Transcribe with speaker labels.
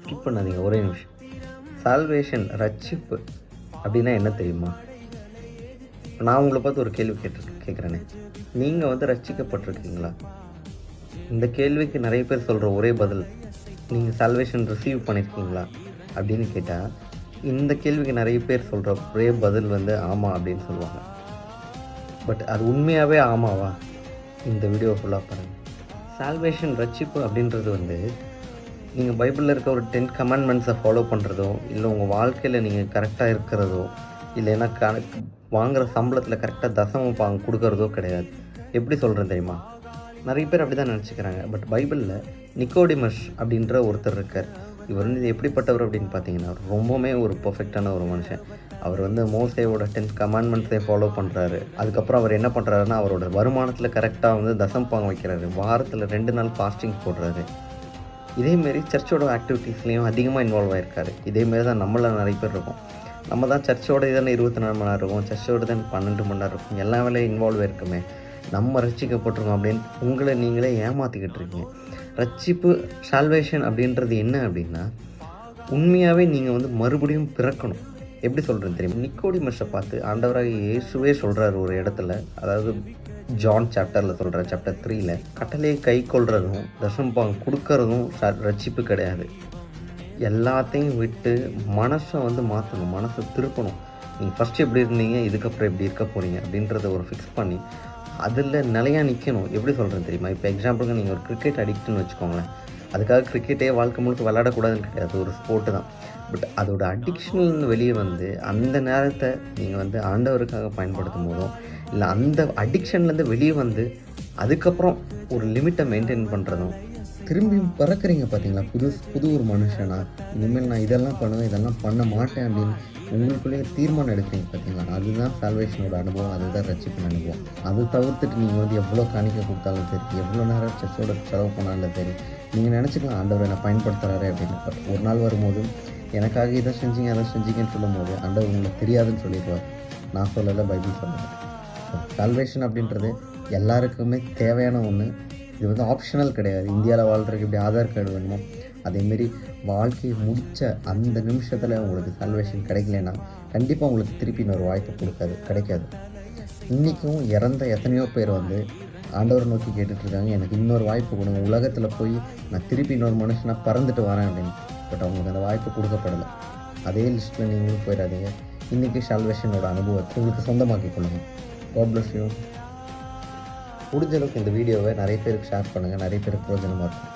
Speaker 1: Skip பண்ணாதீங்க ஒரே நிமிஷம். சால்வேஷன் ரட்சிப்பு அப்படின்னா என்ன தெரியுமா? நான் உங்களை பார்த்து ஒரு கேள்வி கேட்குறேனே, நீங்கள் வந்து ரட்சிக்கப்பட்டிருக்கீங்களா? இந்த கேள்விக்கு நிறைய பேர் சொல்கிற ஒரே பதில், நீங்கள் சால்வேஷன் ரிசீவ் பண்ணியிருக்கீங்களா அப்படின்னு கேட்டால், இந்த கேள்விக்கு நிறைய பேர் சொல்கிற ஒரே பதில் வந்து ஆமாம் அப்படின்னு சொல்லுவாங்க. பட் அது உண்மையாகவே ஆமாவா? இந்த வீடியோ ஃபுல்லாக பாருங்கள். சால்வேஷன் ரட்சிப்பு அப்படின்றது வந்து நீங்கள் பைபிளில் இருக்க ஒரு 10 கமாண்ட்மெண்ட்ஸை ஃபாலோ பண்ணுறதோ, இல்லை உங்கள் வாழ்க்கையில் நீங்கள் கரெக்டாக இருக்கிறதோ, இல்லைன்னா வாங்குகிற சம்பளத்தில் கரெக்டாக தசமம் கொடுக்கறதோ கிடையாது. எப்படி சொல்கிறேன் தெரியுமா? நிறைய பேர் அப்படி தான் நினச்சிக்கிறாங்க. பட் பைபிளில் நிக்கோடிமஸ் அப்படின்ற ஒருத்தர் இருக்கார். இவர் வந்து எப்படிப்பட்டவர் அப்படின்னு பார்த்தீங்கன்னா, ரொம்பவுமே ஒரு பர்ஃபெக்டான ஒரு மனுஷன். அவர் வந்து மோசேவோட 10 கமாண்ட்மெண்ட்ஸை ஃபாலோ பண்ணுறாரு. அதுக்கப்புறம் அவர் என்ன பண்ணுறாருன்னா, அவரோட வருமானத்தில் கரெக்டாக வந்து தசமம் வைக்கிறாரு. வாரத்தில் 2 நாள் ஃபாஸ்டிங் போடுறாரு. இதேமாரி சர்ச்சோட ஆக்டிவிட்டீஸ்லேயும் அதிகமாக இன்வால்வ் ஆகிருக்காரு. இதேமாரி தான் நம்மள நிறைய பேர் இருக்கோம். நம்ம தான் சர்ச்சோட தானே 24 மணி நேரம் இருக்கும், சர்ச்சோட தான் 12 மணி நேரம் இருக்கும், எல்லா வேலையும் இன்வால்வ் ஆகிருக்குமே, நம்ம ரட்சிக்கப்பட்டிருக்கோம் அப்படின்னு உங்களை நீங்களே ஏமாற்றிக்கிட்டு இருக்கீங்க. ரட்சிப்பு சால்வேஷன் அப்படின்றது என்ன அப்படின்னா, உண்மையாகவே நீங்கள் வந்து மறுபடியும் பிறக்கணும். எப்படி சொல்கிறது தெரியுமா? நிக்கோடிமஸை பார்த்து ஆண்டவராக இயேசுவே சொல்கிறார் ஒரு இடத்துல, அதாவது ஜான் சாப்டரில் சொல்கிறார், சாப்டர் 3ல், கட்டளையை கை கொள்றதும் தசமபாகம் கொடுக்கறதும் ரட்சிப்பு கிடையாது. எல்லாத்தையும் விட்டு மனசை வந்து மாற்றணும், மனசை திருப்பணும். நீங்கள் ஃபஸ்ட்டு எப்படி இருந்தீங்க, இதுக்கப்புறம் எப்படி இருக்க போகிறீங்க அப்படின்றத ஒரு ஃபிக்ஸ் பண்ணி அதில் நிலையாக நிற்கணும். எப்படி சொல்கிறது தெரியுமா? இப்போ எக்ஸாம்பிளுக்கு நீங்கள் ஒரு கிரிக்கெட் அடிக்ட்னு வச்சுக்கோங்களேன். அதுக்காக கிரிக்கெட்டே வாழ்க்கை முழுக்க விளையாடக்கூடாதுன்னு கிடையாது, ஒரு ஸ்போர்ட்டு தான். பட் அதோட அடிக்ஷனில் வெளியே வந்து அந்த நேரத்தை நீங்கள் வந்து ஆண்டவருக்காக பயன்படுத்தும் போதும், இல்லை அந்த அடிக்ஷன்லேருந்து வெளியே வந்து அதுக்கப்புறம் ஒரு லிமிட்டை மெயின்டைன் பண்ணுறதும், திரும்பியும் பிறக்கிறீங்க பார்த்தீங்களா, புது ஒரு மனுஷனா, இனிமேல் நான் இதெல்லாம் பண்ணுவேன், இதெல்லாம் பண்ண மாட்டேன் அப்படின்னு உங்களுக்குள்ளேயே தீர்மானம் எடுக்கிறீங்க பார்த்தீங்களா, அதுதான் சால்வேஷனோட அனுபவம், அதுதான் ரட்சிப்பின் அனுபவம். அதை தவிர்த்துட்டு நீங்கள் வந்து எவ்வளோ காணிக்க கொடுத்தாலும் சரி, எவ்வளோ நேரம் சர்ச்சோட செலவு பண்ணாலும் சரி, நீங்கள் நினச்சிக்கலாம் ஆண்டவர் என்னை பயன்படுத்துகிறாரு அப்படின்னு. பட் ஒரு நாள் வரும்போது எனக்காக இதை செஞ்சீங்க அதை செஞ்சீங்கன்னு சொல்லும் போது ஆண்டவர் உங்களுக்கு தெரியாதுன்னு சொல்லிடுவார். நான் சொல்லலை, பைபிள் சொல்லலை. சால்வேஷன் அப்படின்றது எல்லாருக்குமே தேவையான ஒன்று. இது வந்து ஆப்ஷனல் கிடையாது. இந்தியாவில் வாழ்கிறதுக்கு எப்படி ஆதார் கார்டு வேணுமோ அதேமாரி வாழ்க்கையை முடித்த அந்த நிமிஷத்தில் உங்களுக்கு சால்வேஷன் கிடைக்கலன்னா கண்டிப்பாக உங்களுக்கு திருப்பி இன்னொரு வாய்ப்பு கிடைக்காது. இன்றைக்கும் இறந்த எத்தனையோ பேர் வந்து ஆண்டவரை நோக்கி கேட்டுட்ருக்காங்க, எனக்கு இன்னொரு வாய்ப்பு கொடுங்க, உலகத்தில் போய் நான் திருப்பி இன்னொரு மனுஷனாக பறந்துட்டு வரேன் அப்படின்னு. பட் அவங்களுக்கு அந்த வாய்ப்பு கொடுக்கப்படலை. அதே லிஸ்ட்டில் நீங்களும் போயிடாதீங்க. இன்றைக்கி சால்வேஷனோட அனுபவத்தை உங்களுக்கு சொந்தமாக்கி கொள்ளுங்கள். God bless you. முடிஞ்ச அளவுக்கு இந்த வீடியோவை நிறைய பேருக்கு ஷேர் பண்ணுங்கள், நிறைய பேருக்கு பிரயோஜனமாக இருக்கும்.